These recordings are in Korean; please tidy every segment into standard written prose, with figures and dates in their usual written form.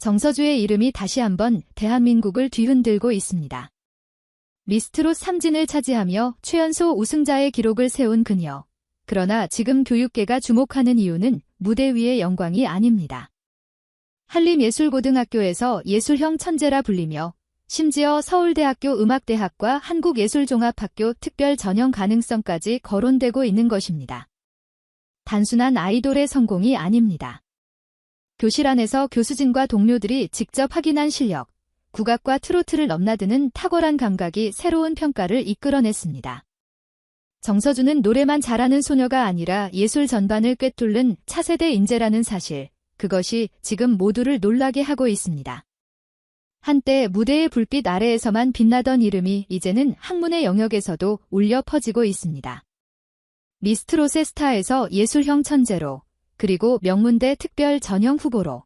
정서주의 이름이 다시 한번 대한민국을 뒤흔들고 있습니다. 미스트롯 3진을 차지하며 최연소 우승자의 기록을 세운 그녀. 그러나 지금 교육계가 주목하는 이유는 무대 위의 영광이 아닙니다. 한림예술고등학교에서 예술형 천재라 불리며 심지어 서울대학교 음악대학과 한국예술종합학교 특별 전형 가능성까지 거론되고 있는 것입니다. 단순한 아이돌의 성공이 아닙니다. 교실 안에서 교수진과 동료들이 직접 확인한 실력, 국악과 트로트를 넘나드는 탁월한 감각이 새로운 평가를 이끌어냈습니다. 정서주는 노래만 잘하는 소녀가 아니라 예술 전반을 꿰뚫는 차세대 인재라는 사실, 그것이 지금 모두를 놀라게 하고 있습니다. 한때 무대의 불빛 아래에서만 빛나던 이름이 이제는 학문의 영역에서도 울려 퍼지고 있습니다. 미스트롯의 스타에서 예술형 천재로, 그리고 명문대 특별 전형 후보로.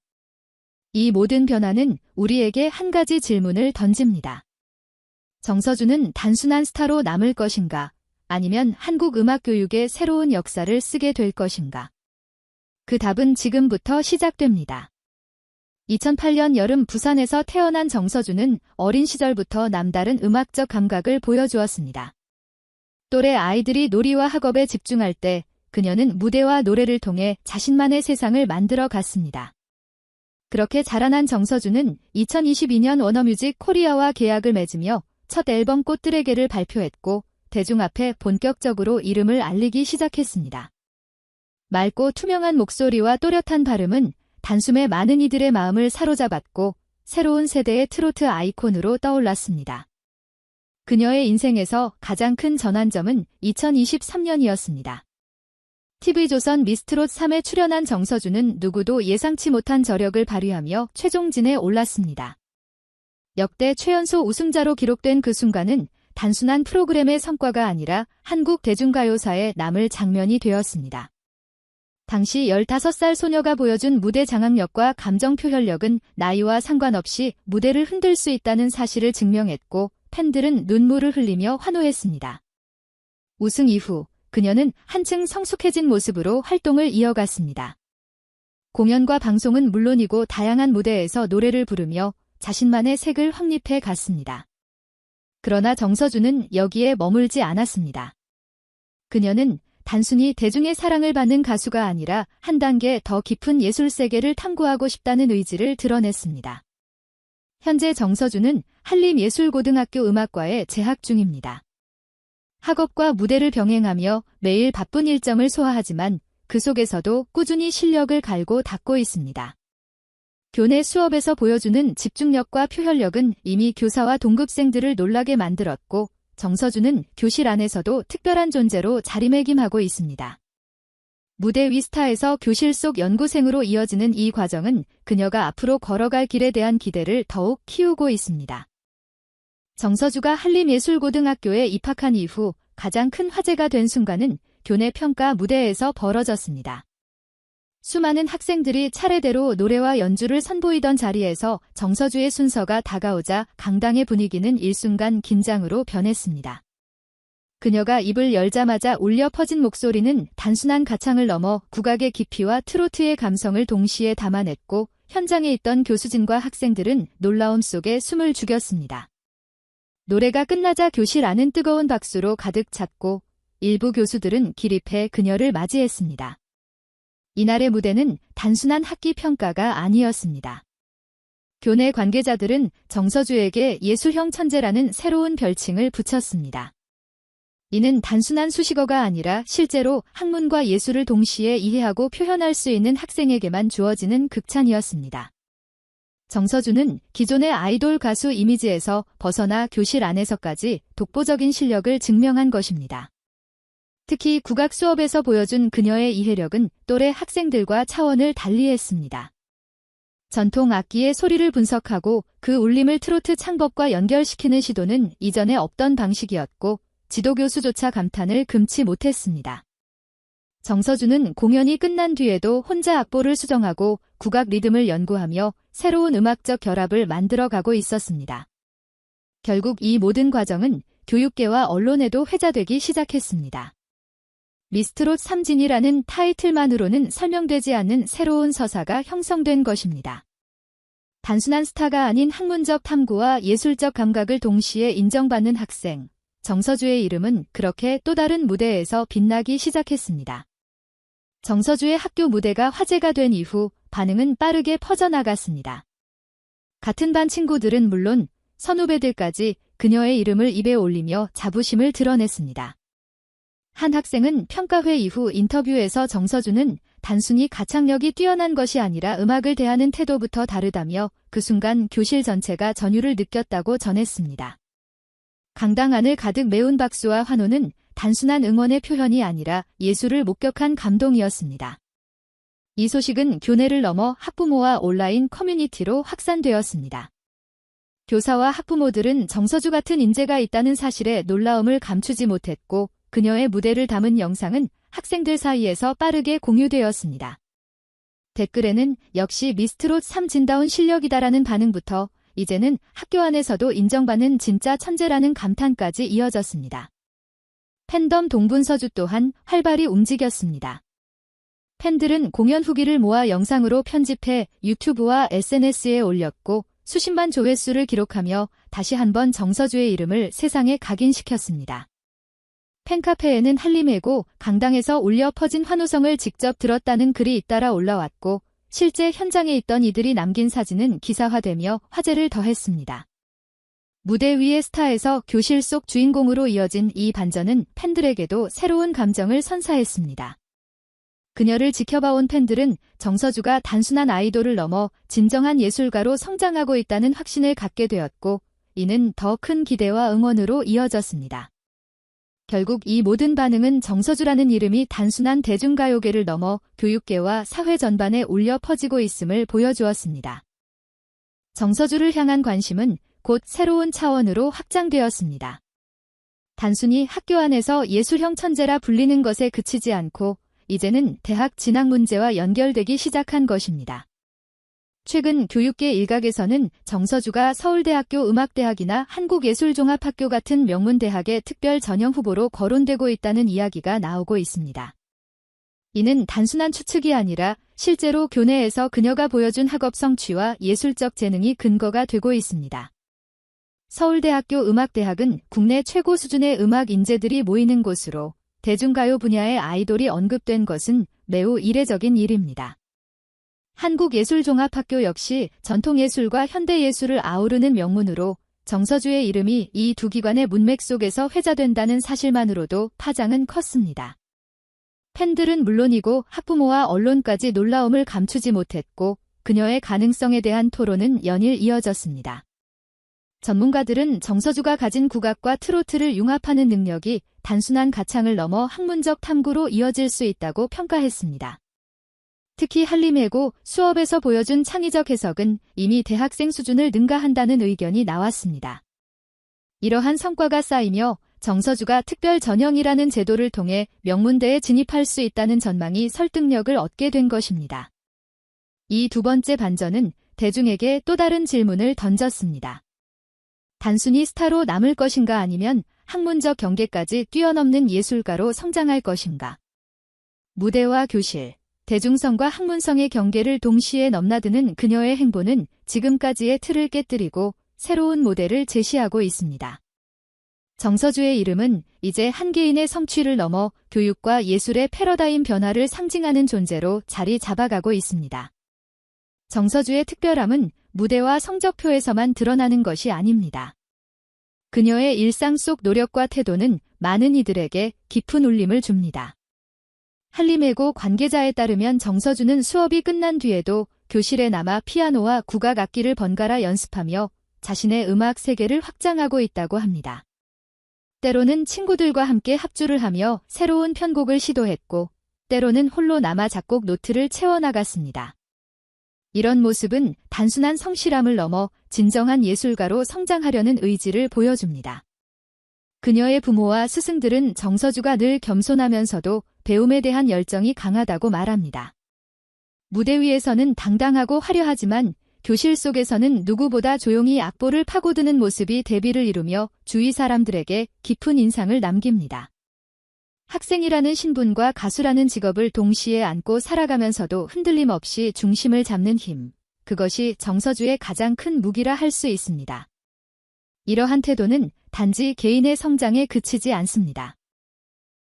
이 모든 변화는 우리에게 한 가지 질문을 던집니다. 정서주는 단순한 스타로 남을 것인가, 아니면 한국 음악 교육의 새로운 역사를 쓰게 될 것인가? 그 답은 지금부터 시작됩니다. 2008년 여름 부산에서 태어난 정서주는 어린 시절부터 남다른 음악적 감각을 보여주었습니다. 또래 아이들이 놀이와 학업에 집중할 때 그녀는 무대와 노래를 통해 자신만의 세상을 만들어 갔습니다. 그렇게 자라난 정서주는 2022년 워너뮤직 코리아와 계약을 맺으며 첫 앨범 꽃들의 개를 발표했고 대중 앞에 본격적으로 이름을 알리기 시작했습니다. 맑고 투명한 목소리와 또렷한 발음은 단숨에 많은 이들의 마음을 사로잡았고 새로운 세대의 트로트 아이콘으로 떠올랐습니다. 그녀의 인생에서 가장 큰 전환점은 2023년이었습니다. TV조선 미스트롯 3에 출연한 정서주는 누구도 예상치 못한 저력을 발휘하며 최종진에 올랐습니다. 역대 최연소 우승자로 기록된 그 순간은 단순한 프로그램의 성과가 아니라 한국 대중가요사에 남을 장면이 되었습니다. 당시 15살 소녀가 보여준 무대 장악력과 감정 표현력은 나이와 상관없이 무대를 흔들 수 있다는 사실을 증명했고 팬들은 눈물을 흘리며 환호했습니다. 우승 이후 그녀는 한층 성숙해진 모습으로 활동을 이어갔습니다. 공연과 방송은 물론이고 다양한 무대에서 노래를 부르며 자신만의 색을 확립해 갔습니다. 그러나 정서주는 여기에 머물지 않았습니다. 그녀는 단순히 대중의 사랑을 받는 가수가 아니라 한 단계 더 깊은 예술 세계를 탐구하고 싶다는 의지를 드러냈습니다. 현재 정서주는 한림예술고등학교 음악과에 재학 중입니다. 학업과 무대를 병행하며 매일 바쁜 일정을 소화하지만 그 속에서도 꾸준히 실력을 갈고 닦고 있습니다. 교내 수업에서 보여주는 집중력과 표현력은 이미 교사와 동급생들을 놀라게 만들었고 정서주는 교실 안에서도 특별한 존재로 자리매김하고 있습니다. 무대 위 스타에서 교실 속 연구생으로 이어지는 이 과정은 그녀가 앞으로 걸어갈 길에 대한 기대를 더욱 키우고 있습니다. 정서주가 한림예술고등학교에 입학한 이후 가장 큰 화제가 된 순간은 교내 평가 무대에서 벌어졌습니다. 수많은 학생들이 차례대로 노래와 연주를 선보이던 자리에서 정서주의 순서가 다가오자 강당의 분위기는 일순간 긴장으로 변했습니다. 그녀가 입을 열자마자 울려 퍼진 목소리는 단순한 가창을 넘어 국악의 깊이와 트로트의 감성을 동시에 담아냈고 현장에 있던 교수진과 학생들은 놀라움 속에 숨을 죽였습니다. 노래가 끝나자 교실 안은 뜨거운 박수로 가득 찼고 일부 교수들은 기립해 그녀를 맞이했습니다. 이날의 무대는 단순한 학기 평가가 아니었습니다. 교내 관계자들은 정서주에게 예술형 천재라는 새로운 별칭을 붙였습니다. 이는 단순한 수식어가 아니라 실제로 학문과 예술을 동시에 이해하고 표현할 수 있는 학생에게만 주어지는 극찬이었습니다. 정서주는 기존의 아이돌 가수 이미지에서 벗어나 교실 안에서까지 독보적인 실력을 증명한 것입니다. 특히 국악 수업에서 보여준 그녀의 이해력은 또래 학생들과 차원을 달리했습니다. 전통 악기의 소리를 분석하고 그 울림을 트로트 창법과 연결시키는 시도는 이전에 없던 방식이었고 지도교수조차 감탄을 금치 못했습니다. 정서주는 공연이 끝난 뒤에도 혼자 악보를 수정하고 국악 리듬을 연구하며 새로운 음악적 결합을 만들어가고 있었습니다. 결국 이 모든 과정은 교육계와 언론에도 회자되기 시작했습니다. 미스트롯 3진이라는 타이틀만으로는 설명되지 않는 새로운 서사가 형성된 것입니다. 단순한 스타가 아닌 학문적 탐구와 예술적 감각을 동시에 인정받는 학생, 정서주의 이름은 그렇게 또 다른 무대에서 빛나기 시작했습니다. 정서주의 학교 무대가 화제가 된 이후 반응은 빠르게 퍼져나갔습니다. 같은 반 친구들은 물론 선후배들까지 그녀의 이름을 입에 올리며 자부심을 드러냈습니다. 한 학생은 평가회 이후 인터뷰에서 정서주는 단순히 가창력이 뛰어난 것이 아니라 음악을 대하는 태도부터 다르다며 그 순간 교실 전체가 전율을 느꼈다고 전했습니다. 강당 안을 가득 메운 박수와 환호는 단순한 응원의 표현이 아니라 예술을 목격한 감동이었습니다. 이 소식은 교내를 넘어 학부모와 온라인 커뮤니티로 확산되었습니다. 교사와 학부모들은 정서주 같은 인재가 있다는 사실에 놀라움을 감추지 못했고 그녀의 무대를 담은 영상은 학생들 사이에서 빠르게 공유되었습니다. 댓글에는 역시 미스트롯 3 진다운 실력이다라는 반응부터 이제는 학교 안에서도 인정받는 진짜 천재라는 감탄까지 이어졌습니다. 팬덤 동분서주 또한 활발히 움직였습니다. 팬들은 공연 후기를 모아 영상으로 편집해 유튜브와 SNS에 올렸고 수십만 조회수를 기록하며 다시 한번 정서주의 이름을 세상에 각인시켰습니다. 팬카페에는 한림외고 강당에서 울려 퍼진 환호성을 직접 들었다는 글이 잇따라 올라왔고 실제 현장에 있던 이들이 남긴 사진은 기사화되며 화제를 더했습니다. 무대 위의 스타에서 교실 속 주인공으로 이어진 이 반전은 팬들에게도 새로운 감정을 선사했습니다. 그녀를 지켜봐온 팬들은 정서주가 단순한 아이돌을 넘어 진정한 예술가로 성장하고 있다는 확신을 갖게 되었고 이는 더 큰 기대와 응원으로 이어졌습니다. 결국 이 모든 반응은 정서주라는 이름이 단순한 대중가요계를 넘어 교육계와 사회 전반에 울려 퍼지고 있음을 보여주었습니다. 정서주를 향한 관심은 곧 새로운 차원으로 확장되었습니다. 단순히 학교 안에서 예술형 천재라 불리는 것에 그치지 않고 이제는 대학 진학 문제와 연결되기 시작한 것입니다. 최근 교육계 일각에서는 정서주가 서울대학교 음악대학이나 한국예술종합학교 같은 명문대학의 특별 전형 후보로 거론되고 있다는 이야기가 나오고 있습니다. 이는 단순한 추측이 아니라 실제로 교내에서 그녀가 보여준 학업 성취와 예술적 재능이 근거가 되고 있습니다. 서울대학교 음악대학은 국내 최고 수준의 음악 인재들이 모이는 곳으로 대중가요 분야의 아이돌이 언급된 것은 매우 이례적인 일입니다. 한국예술종합학교 역시 전통예술과 현대예술을 아우르는 명문으로 정서주의 이름이 이 두 기관의 문맥 속에서 회자된다는 사실만으로도 파장은 컸습니다. 팬들은 물론이고 학부모와 언론까지 놀라움을 감추지 못했고 그녀의 가능성에 대한 토론은 연일 이어졌습니다. 전문가들은 정서주가 가진 국악과 트로트를 융합하는 능력이 단순한 가창을 넘어 학문적 탐구로 이어질 수 있다고 평가했습니다. 특히 한림외고 수업에서 보여준 창의적 해석은 이미 대학생 수준을 능가한다는 의견이 나왔습니다. 이러한 성과가 쌓이며 정서주가 특별 전형이라는 제도를 통해 명문대에 진입할 수 있다는 전망이 설득력을 얻게 된 것입니다. 이 두 번째 반전은 대중에게 또 다른 질문을 던졌습니다. 단순히 스타로 남을 것인가 아니면 학문적 경계까지 뛰어넘는 예술가로 성장할 것인가. 무대와 교실, 대중성과 학문성의 경계를 동시에 넘나드는 그녀의 행보는 지금까지의 틀을 깨뜨리고 새로운 모델을 제시하고 있습니다. 정서주의 이름은 이제 한 개인의 성취를 넘어 교육과 예술의 패러다임 변화를 상징하는 존재로 자리 잡아가고 있습니다. 정서주의 특별함은 무대와 성적표에서만 드러나는 것이 아닙니다. 그녀의 일상 속 노력과 태도는 많은 이들에게 깊은 울림을 줍니다. 한림외고 관계자에 따르면 정서주는 수업이 끝난 뒤에도 교실에 남아 피아노와 국악 악기를 번갈아 연습하며 자신의 음악 세계를 확장하고 있다고 합니다. 때로는 친구들과 함께 합주를 하며 새로운 편곡을 시도했고 때로는 홀로 남아 작곡 노트를 채워나갔습니다. 이런 모습은 단순한 성실함을 넘어 진정한 예술가로 성장하려는 의지를 보여줍니다. 그녀의 부모와 스승들은 정서주가 늘 겸손하면서도 배움에 대한 열정이 강하다고 말합니다. 무대 위에서는 당당하고 화려하지만 교실 속에서는 누구보다 조용히 악보를 파고드는 모습이 대비를 이루며 주위 사람들에게 깊은 인상을 남깁니다. 학생이라는 신분과 가수라는 직업을 동시에 안고 살아가면서도 흔들림 없이 중심을 잡는 힘. 그것이 정서주의 가장 큰 무기라 할 수 있습니다. 이러한 태도는 단지 개인의 성장에 그치지 않습니다.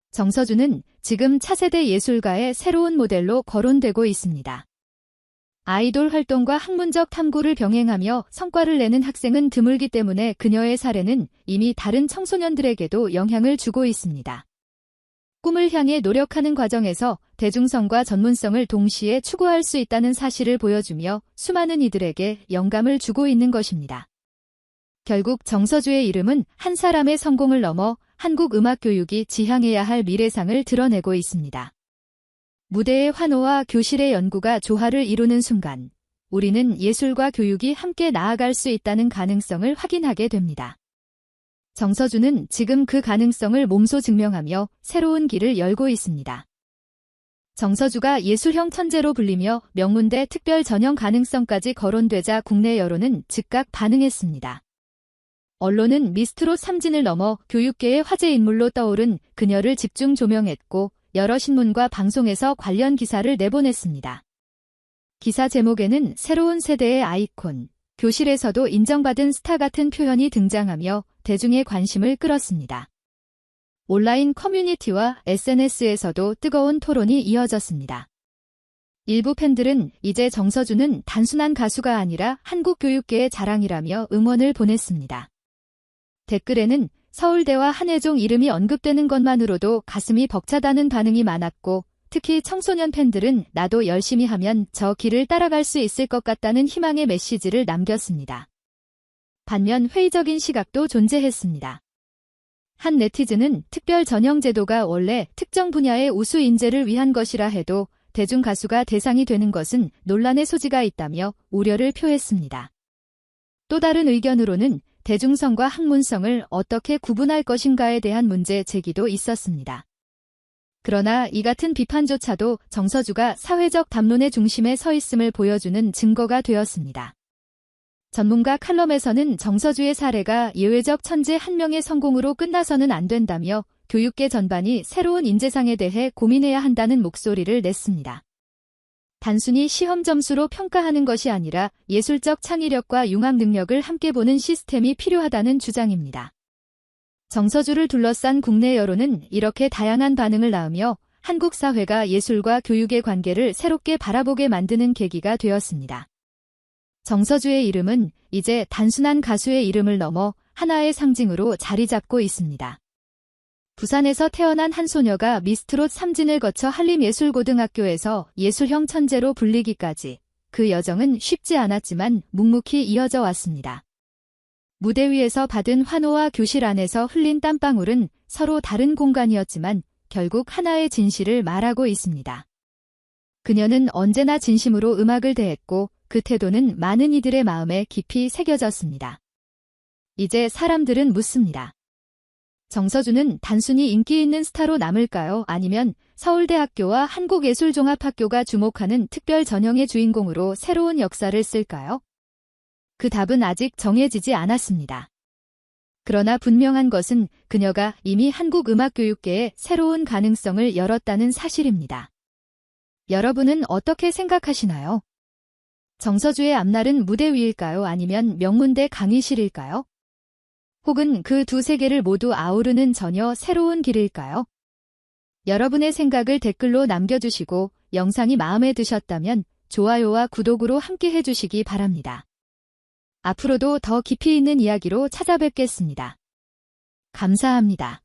정서주는 지금 차세대 예술가의 새로운 모델로 거론되고 있습니다. 아이돌 활동과 학문적 탐구를 병행하며 성과를 내는 학생은 드물기 때문에 그녀의 사례는 이미 다른 청소년들에게도 영향을 주고 있습니다. 꿈을 향해 노력하는 과정에서 대중성과 전문성을 동시에 추구할 수 있다는 사실을 보여주며 수많은 이들에게 영감을 주고 있는 것입니다. 결국 정서주의 이름은 한 사람의 성공을 넘어 한국 음악 교육이 지향해야 할 미래상을 드러내고 있습니다. 무대의 환호와 교실의 연구가 조화를 이루는 순간, 우리는 예술과 교육이 함께 나아갈 수 있다는 가능성을 확인하게 됩니다. 정서주는 지금 그 가능성을 몸소 증명하며 새로운 길을 열고 있습니다. 정서주가 예술형 천재로 불리며 명문대 특별 전형 가능성까지 거론되자 국내 여론은 즉각 반응했습니다. 언론은 미스트롯 3진을 넘어 교육계의 화제 인물로 떠오른 그녀를 집중 조명했고 여러 신문과 방송에서 관련 기사를 내보냈습니다. 기사 제목에는 새로운 세대의 아이콘, 교실에서도 인정받은 스타 같은 표현이 등장하며 대중의 관심을 끌었습니다. 온라인 커뮤니티와 SNS에서도 뜨거운 토론이 이어졌습니다. 일부 팬들은 이제 정서주는 단순한 가수가 아니라 한국 교육계의 자랑이라며 응원을 보냈습니다. 댓글에는 서울대와 한예종 이름이 언급되는 것만으로도 가슴이 벅차다는 반응이 많았고, 특히 청소년 팬들은 나도 열심히 하면 저 길을 따라갈 수 있을 것 같다는 희망의 메시지를 남겼습니다. 반면 회의적인 시각도 존재했습니다. 한 네티즌은 특별 전형 제도가 원래 특정 분야의 우수 인재를 위한 것이라 해도 대중 가수가 대상이 되는 것은 논란의 소지가 있다며 우려를 표했습니다. 또 다른 의견으로는 대중성과 학문성을 어떻게 구분할 것인가에 대한 문제 제기도 있었습니다. 그러나 이 같은 비판조차도 정서주가 사회적 담론의 중심에 서 있음을 보여주는 증거가 되었습니다. 전문가 칼럼에서는 정서주의 사례가 예외적 천재 한 명의 성공으로 끝나서는 안 된다며 교육계 전반이 새로운 인재상에 대해 고민해야 한다는 목소리를 냈습니다. 단순히 시험 점수로 평가하는 것이 아니라 예술적 창의력과 융합 능력을 함께 보는 시스템이 필요하다는 주장입니다. 정서주를 둘러싼 국내 여론은 이렇게 다양한 반응을 낳으며 한국 사회가 예술과 교육의 관계를 새롭게 바라보게 만드는 계기가 되었습니다. 정서주의 이름은 이제 단순한 가수의 이름을 넘어 하나의 상징으로 자리 잡고 있습니다. 부산에서 태어난 한 소녀가 미스트롯 3진을 거쳐 한림예술고등학교에서 예술형 천재로 불리기까지 그 여정은 쉽지 않았지만 묵묵히 이어져 왔습니다. 무대 위에서 받은 환호와 교실 안에서 흘린 땀방울은 서로 다른 공간이었지만 결국 하나의 진실을 말하고 있습니다. 그녀는 언제나 진심으로 음악을 대했고 그 태도는 많은 이들의 마음에 깊이 새겨졌습니다. 이제 사람들은 묻습니다. 정서주는 단순히 인기 있는 스타로 남을까요? 아니면 서울대학교와 한국예술종합학교가 주목하는 특별 전형의 주인공으로 새로운 역사를 쓸까요? 그 답은 아직 정해지지 않았습니다. 그러나 분명한 것은 그녀가 이미 한국 음악교육계에 새로운 가능성을 열었다는 사실입니다. 여러분은 어떻게 생각하시나요? 정서주의 앞날은 무대 위일까요? 아니면 명문대 강의실일까요? 혹은 그 두 세계를 모두 아우르는 전혀 새로운 길일까요? 여러분의 생각을 댓글로 남겨주시고 영상이 마음에 드셨다면 좋아요와 구독으로 함께 해주시기 바랍니다. 앞으로도 더 깊이 있는 이야기로 찾아뵙겠습니다. 감사합니다.